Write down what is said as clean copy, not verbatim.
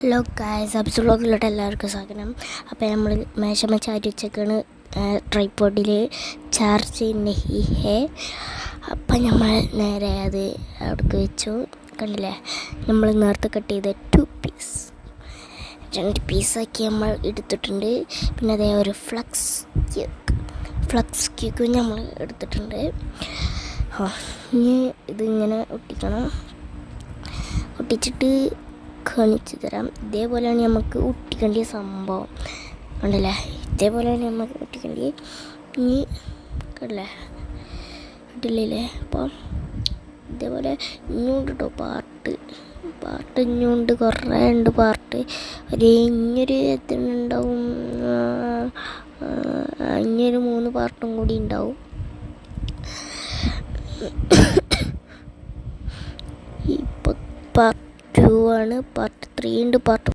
Hello guys, അബ്സു വ്ളോഗിലോട്ട് എല്ലാവർക്കും സ്വാഗതം. അപ്പോൾ നമ്മൾ മേശമ ചാരി വെച്ചേക്കാണ് ട്രൈപോഡിൽ ചാർജ് നഹി ഹേ. അപ്പം നമ്മൾ നേരെ അത് അവിടേക്ക് വെച്ചു. കണ്ടില്ലേ, നമ്മൾ നേരത്തെ കട്ട് ചെയ്ത 2 പീസാക്കി നമ്മൾ എടുത്തിട്ടുണ്ട്. പിന്നെ അതേ ഒരു ഫ്ലക്സ് കേക്കും നമ്മൾ എടുത്തിട്ടുണ്ട്. ഇനി ഇതിങ്ങനെ ഒട്ടിച്ചിട്ട് കാണിച്ചു തരാം. ഇതേപോലെയാണ് നമുക്ക് ഒട്ടിക്കേണ്ട സംഭവം. ഉണ്ടല്ലേ, ഇതേപോലെയാണ് നമുക്ക് ഒട്ടിക്കേണ്ടത്. ഇനി കണ്ടില്ലേ, ഇട്ടില്ലേ. അപ്പം ഇതേപോലെ ഇഞ്ഞുണ്ട് കേട്ടോ, പാർട്ട് ഇഞ്ഞുണ്ട്, കുറേ ഉണ്ട് പാർട്ട്. ഇനിയൊരു എത്രണ്ടാവും, ഇനിയൊരു 3 പാർട്ടും കൂടി ഉണ്ടാവും. ഇപ്പോൾ പാർട്ട് 2 ആണ്. പാർട്ട് 3 ഉണ്ട്, പാർട്ട്